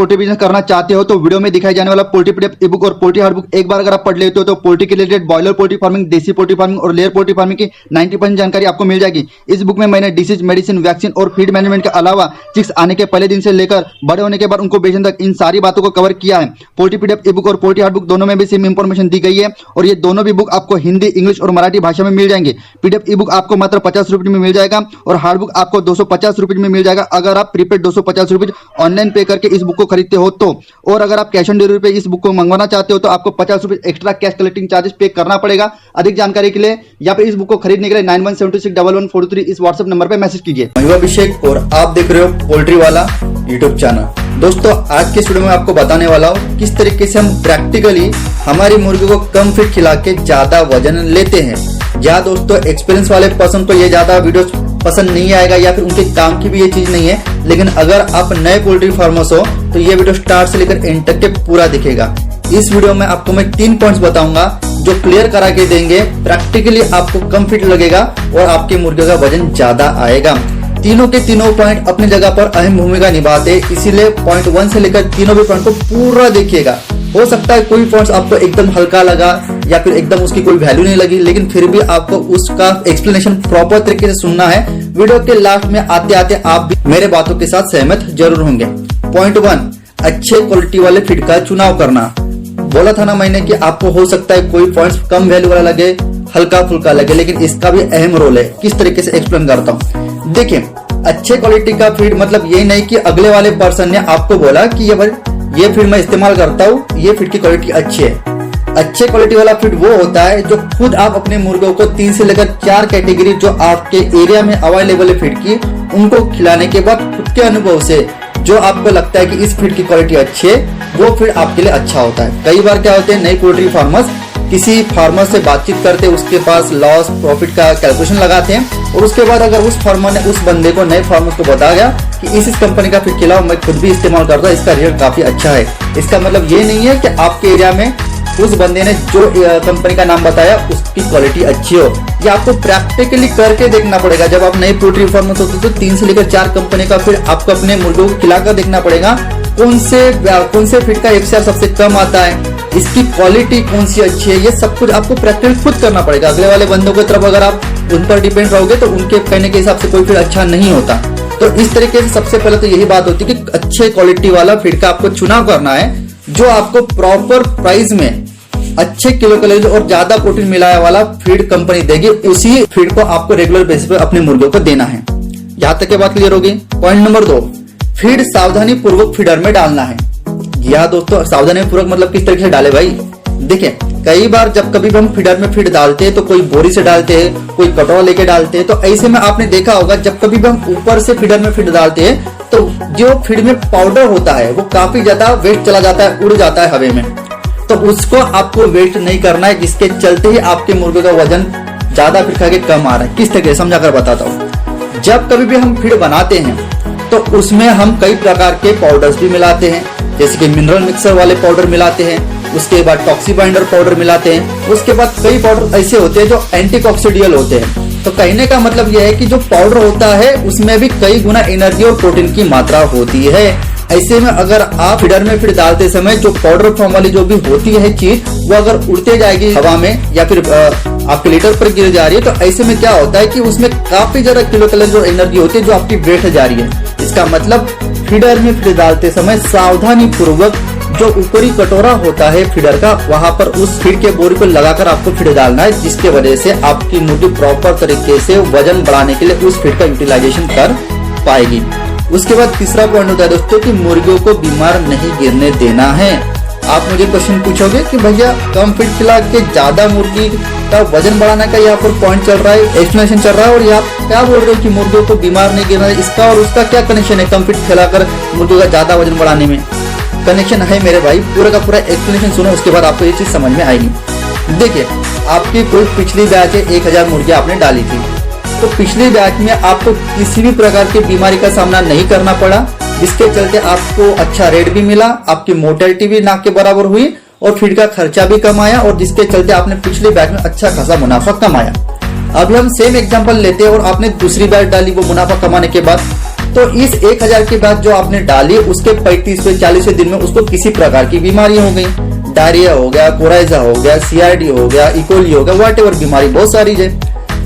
Poultry business करना चाहते हो तो वीडियो में दिखाई जाने वाला पोल्ट्री पीडीएफ ई बुक और पोल्ट्री हार्ड बुक एक बार अगर आप पढ़ लेते हो तो पोल्ट्री के रिलेटेड बॉयलर पोल्ट्री फार्मिंग, देसी पोल्ट्री फार्मिंग और लेयर पोल्ट्री फार्मिंग की 90% जानकारी आपको मिल जाएगी। इस बुक में मैंने डिसीज, मेडिसिन, वैक्सीन और फीड मैनेजमेंट के अलावा चिक्स आने के पहले दिन से लेकर बड़े होने के बाद उनको बेचने तक इन सारी बातों को कवर किया है। पोल्ट्री पीडीएफ ई बुक और पोल्ट्री हार्ड बुक दोनों में भी सेम इंफॉर्मेशन दी गई है और ये दोनों भी बुक आपको हिंदी, इंग्लिश और मराठी भाषा में मिल जाएंगे। पीडीएफ ई बुक आपको मात्र 50 रुपये में मिल जाएगा और हार्ड बुक आपको 250 रुपये में मिल जाएगा अगर आप प्रीपेड 250 रुपये ऑनलाइन पे करके इस बुक को खरीदते हो तो। और अगर आप कैश ऑन डिलीवरी पे इस बुक को मंगवाना चाहते हो तो आपको 50 रुपये एक्स्ट्रा कैश कलेक्टिंग चार्जेस पे करना पड़ेगा। अधिक जानकारी के लिए या फिर इस बुक को खरीदने के लिए 91761143 इस व्हाट्सएप नंबर पे मैसेज कीजिए। मैं हूं अभिषेक और आप देख रहे हो पोल्ट्री वाला यूट्यूब चैनल। दोस्तों आज के इस वीडियो में आपको बताने वाला हूँ किस तरीके से हम प्रैक्टिकली हमारी मुर्गी को कम फीड खिला के ज्यादा वजन लेते हैं। या दोस्तों एक्सपीरियंस वाले पर्सन को ये ज्यादा वीडियो पसंद नहीं आएगा या फिर उनके काम की भी ये चीज नहीं है, लेकिन अगर आप नए पोल्ट्री फार्मर्स हो तो ये वीडियो स्टार्ट से लेकर एंड तक के पूरा दिखेगा। इस वीडियो में आपको मैं 3 पॉइंट्स बताऊंगा जो क्लियर करा के देंगे, प्रैक्टिकली आपको कम फीड लगेगा और आपकी मुर्गी का वजन ज्यादा आएगा। तीनों के तीनों पॉइंट अपनी जगह पर अहम भूमिका निभाते, इसीलिए पॉइंट 1 से लेकर तीनों भी पॉइंट को पूरा देखिएगा। हो सकता है कोई पॉइंट्स आपको एकदम हल्का लगा या फिर एकदम उसकी कोई वैल्यू नहीं लगी, लेकिन फिर भी आपको उसका एक्सप्लेनेशन प्रॉपर तरीके से सुनना है। वीडियो के लास्ट में आते आते आप भी मेरे बातों के साथ सहमत जरूर होंगे। पॉइंट 1, अच्छे क्वालिटी वाले फीड का चुनाव करना। बोला था ना मैंने कि आपको हो सकता है कोई पॉइंट्स कम वैल्यू वाला लगे, हल्का फुल्का लगे, लेकिन इसका भी अहम रोल है। किस तरीके से एक्सप्लेन करता हूँ, देखिए अच्छे क्वालिटी का फीड मतलब ये नहीं कि अगले वाले पर्सन ने आपको बोला कि ये फीड मैं इस्तेमाल करता हूँ, ये फीड की क्वालिटी अच्छी है। अच्छे क्वालिटी वाला फीड वो होता है जो खुद आप अपने मुर्गों को 3 से लेकर 4 कैटेगरी जो आपके एरिया में अवेलेबल है फीड की, उनको खिलाने के बाद खुद के अनुभव से जो आपको लगता है कि इस फीड की क्वालिटी अच्छी है, वो फीड आपके लिए अच्छा होता है। कई बार क्या होते हैं, नई पोल्ट्री फार्मर्स किसी फार्मर से बातचीत करते, उसके पास लॉस प्रॉफिट का कैलकुलेशन लगाते हैं और उसके बाद अगर उस फार्मर ने उस बंदे को, नए फार्मर को बताया गया कि इस कंपनी का फीड खिलाओ, मैं खुद भी इस्तेमाल करता हूँ, इसका रिजल्ट काफी अच्छा है। इसका मतलब ये नहीं है कि आपके एरिया में उस बंदे ने जो कंपनी का नाम बताया उसकी क्वालिटी अच्छी हो। ये आपको प्रैक्टिकली करके देखना पड़ेगा। जब आप नए पोल्ट्री फार्मर होते तो 3 से लेकर 4 कंपनी का फिर आपको अपने मुर्गों को खिलाकर देखना पड़ेगा कौन से फीड का FCR सबसे कम आता है, इसकी क्वालिटी कौन सी अच्छी है। ये सब कुछ आपको प्रैक्टिकली खुद करना पड़ेगा। अगले वाले बंदों की तरफ अगर आप उन पर डिपेंड रहोगे तो उनके कहने के हिसाब से कोई फीड अच्छा नहीं होता। तो इस तरीके से सबसे पहले तो यही बात होती है कि अच्छे क्वालिटी वाला फीड का आपको चुनाव करना है जो आपको प्रॉपर प्राइस में अच्छे किलो कैलोरी और ज्यादा प्रोटीन मिलाया वाला फीड कंपनी देगी। उसी फीड को आपको रेगुलर बेसिस पे अपने मुर्गों को देना है। यहाँ तक की बात क्लियर होगी। पॉइंट नंबर 2, फीड सावधानी पूर्वक फीडर में डालना है। या दोस्तों सावधानी पूर्वक मतलब किस तरीके से डाले भाई, देखिए कई बार जब कभी भी हम फीडर में फीड डालते हैं तो कोई बोरी से डालते हैं, कोई कटोरा लेके डालते हैं। तो ऐसे में आपने देखा होगा जब कभी भी हम ऊपर से फीडर में फीड डालते हैं तो जो फीड में पाउडर होता है वो काफी ज्यादा वेस्ट चला जाता है, उड़ जाता है हवे में। तो उसको आपको वेस्ट नहीं करना है, जिसके चलते ही आपके मुर्गे का वजन ज्यादा फीड खा के कम आ रहा है। किस तरीके से समझा कर बताता हूँ। जब कभी भी हम फीड बनाते हैं तो उसमें हम कई प्रकार के पाउडर्स भी मिलाते हैं, जैसे कि मिनरल मिक्सर वाले पाउडर मिलाते हैं, उसके बाद टॉक्सी बाइंडर पाउडर मिलाते हैं, उसके बाद कई पाउडर ऐसे होते हैं जो एंटीऑक्सीडेंट होते हैं। तो कहने का मतलब यह है कि जो पाउडर होता है उसमें भी कई गुना एनर्जी और प्रोटीन की मात्रा होती है। ऐसे में अगर आप फीडर में फीड डालते समय जो पाउडर फॉर्म वाली जो भी होती है चीज, वो अगर उड़ते जाएगी हवा में या फिर आपके लीटर पर गिर जा रही है, तो ऐसे में क्या होता है कि उसमें काफी ज्यादा किलो कैलोरी जो एनर्जी होती है जो आपकी बैठ जा रही है। इसका मतलब फीडर में फीड डालते समय सावधानी पूर्वक जो ऊपरी कटोरा होता है फीडर का, वहां पर उस फीड के बोरी को लगाकर आपको फीड डालना है, जिसके वजह से आपकी मुर्गी प्रॉपर तरीके से वजन बढ़ाने के लिए उस फीड का यूटिलाइजेशन कर पाएगी। उसके बाद तीसरा पॉइंट होता है दोस्तों कि मुर्गियों को बीमार नहीं गिरने देना है। आप मुझे क्वेश्चन पूछोगे कि भैया कम फीड खिला के ज्यादा मुर्गी का वजन बढ़ाने का यहाँ पर पॉइंट चल रहा है, एक्सप्लेनेशन चल रहा है, और यहाँ क्या बोल रहे हो कि मुर्गियों को बीमार नहीं गिरना है, इसका और उसका क्या कनेक्शन है? कम फीड खिलाकर मुर्गियों का ज्यादा वजन बढ़ाने में कनेक्शन है मेरे भाई। पूरा का पूरा एक्सप्लेनेशन सुनो, उसके बाद आपको ये चीज समझ में आएगी। देखिए आपकी कोई पिछली बैच 1000 मुर्गियां आपने डाली थी, तो पिछली बैच में आपको किसी भी प्रकार की बीमारी का सामना नहीं करना पड़ा, जिसके चलते आपको अच्छा रेट भी मिला, आपकी मोर्टेलिटी भी ना के बराबर हुई और फीड का खर्चा भी कम आया, और जिसके चलते आपने पिछली बैच में अच्छा खासा मुनाफा कमाया। अभी हम सेम एग्जांपल लेते हैं और आपने दूसरी बैच डाली, वो मुनाफा कमाने के बाद तो इस 1000 के बाद जो आपने डाली उसके 35 से 40 दिन में उसको किसी प्रकार की बीमारी हो गई, डायरिया हो गया, कोराइजा हो गया, सीआरडी हो गया, इकोली हो गया, व्हाटएवर बीमारी बहुत सारी है।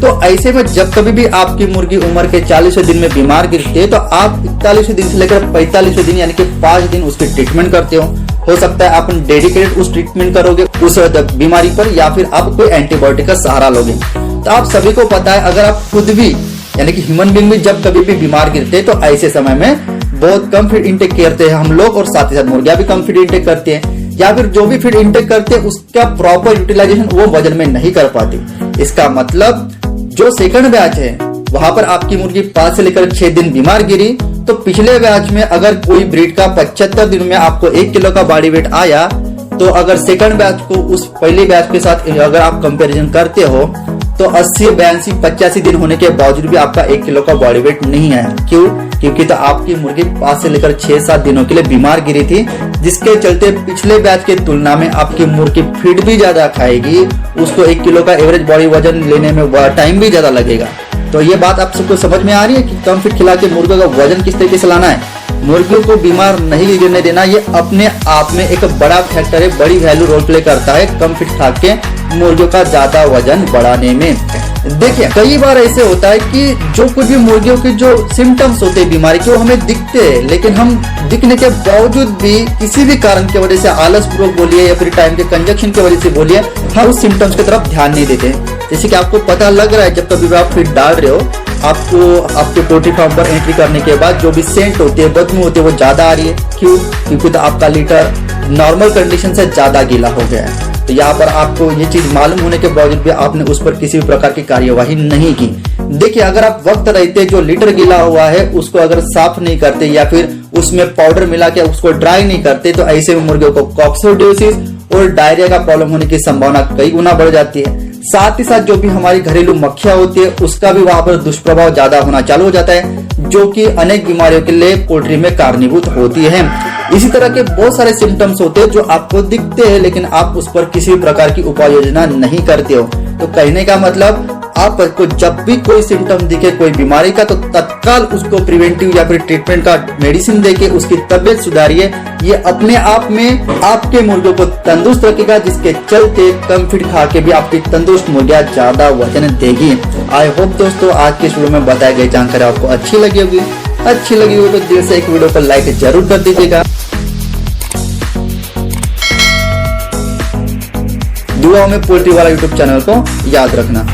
तो ऐसे में जब कभी भी आपकी मुर्गी उम्र के 40 दिन में बीमार गिरती है तो आप 41 दिन से लेकर 45 दिन यानी कि 5 दिन उसकी ट्रीटमेंट करते हो सकता है आप डेडिकेटेड उस ट्रीटमेंट करोगे उस बीमारी पर, या फिर आप कोई एंटीबायोटिक का सहारा लोगे। तो आप सभी को पता है, अगर आप खुद भी यानी कि ह्यूमन बींग भी जब कभी भी बीमार गिरते हैं तो ऐसे समय में बहुत कम फीड इंटेक करते हैं हम लोग, और साथ ही साथ मुर्गियां भी कम फीड इंटेक करते हैं, या फिर जो भी फीड इंटेक करते हैं उसका प्रॉपर यूटिलाइजेशन वो वजन में नहीं कर पाते। इसका मतलब जो सेकंड बैच है वहां पर आपकी मुर्गी 5 से लेकर 6 दिन बीमार गिरी, तो पिछले बैच में अगर कोई ब्रीड का 75 दिन में आपको 1 किलो का बॉडी वेट आया, तो अगर सेकंड बैच को उस पहले बैच के साथ अगर आप कंपैरिजन करते हो तो 80, 82, 85 दिन होने के बावजूद भी आपका 1 किलो का बॉडी वेट नहीं आया। क्यों? क्योंकि तो आपकी मुर्गी 5 से लेकर 6-7 दिनों के लिए बीमार गिरी थी, जिसके चलते पिछले बैच के तुलना में आपकी मुर्गी फीड भी ज्यादा खाएगी, उसको 1 किलो का एवरेज बॉडी वजन लेने में टाइम भी ज्यादा लगेगा। तो ये बात आप सबको समझ में आ रही है कि कम फीड खिला के मुर्गियों का वजन किस तरीके से लाना है। मुर्गियों को बीमार नहीं गिरने देना, ये अपने आप में एक बड़ा फैक्टर है, बड़ी वैल्यू रोल प्ले करता है कम फीड खा के मुर्गियों का ज्यादा वजन बढ़ाने में। देखिए कई बार ऐसे होता है कि जो कुछ भी मुर्गियों के जो सिम्टम्स होते हैं बीमारी के वो हमें दिखते हैं, लेकिन हम दिखने के बावजूद भी किसी भी कारण की वजह से, आलस पूर्वक बोलिए या फिर टाइम के कंजक्शन की वजह से बोलिए, हम उस सिम्टम्स की तरफ ध्यान नहीं देते। जैसे कि आपको पता लग रहा है जब कभी भी आप फीड डाल रहे हो, आपको आपके पोल्ट्री फार्म पर एंट्री करने के बाद जो भी सेंट होती है, बदबू होती है, वो ज्यादा आ रही है। क्यों? क्योंकि तो आपका लीटर नॉर्मल कंडीशन से ज्यादा गीला हो गया है। तो यहाँ पर आपको ये चीज मालूम होने के बावजूद भी आपने उस पर किसी भी प्रकार की कार्यवाही नहीं की। देखिए अगर आप वक्त रहते जो लीटर गीला हुआ है उसको अगर साफ नहीं करते या फिर उसमें पाउडर मिला के उसको ड्राई नहीं करते, तो ऐसे में मुर्गियों को कॉक्सिडियोसिस और डायरिया का प्रॉब्लम होने की संभावना कई गुना बढ़ जाती है। साथ ही साथ जो भी हमारी घरेलू मक्खियां होती है उसका भी वहां पर दुष्प्रभाव ज्यादा होना चालू हो जाता है, जो कि अनेक बीमारियों के लिए पोल्ट्री में कारणीभूत होती है। इसी तरह के बहुत सारे सिम्टम्स होते हैं जो आपको दिखते हैं, लेकिन आप उस पर किसी भी प्रकार की उपाय योजना नहीं करते हो। तो कहने का मतलब आपको जब भी कोई सिम्टम दिखे कोई बीमारी का, तो तत्काल उसको प्रिवेंटिव या फिर ट्रीटमेंट का मेडिसिन देके उसकी तबियत सुधारिए। ये अपने आप में आपके मुर्गियों को तंदुरुस्त रखेगा, जिसके चलते कम फीड खा के भी आपकी तंदुरुस्त मुर्गियां ज्यादा वजन देगी। आई होप दोस्तों आज के वीडियो में बताई गई जानकारी आपको अच्छी लगी होगी। अच्छी लगी हो तो दिल से एक वीडियो को लाइक जरूर कर दीजिएगा। दुआओं में पोल्ट्री वाला यूट्यूब चैनल को याद रखना।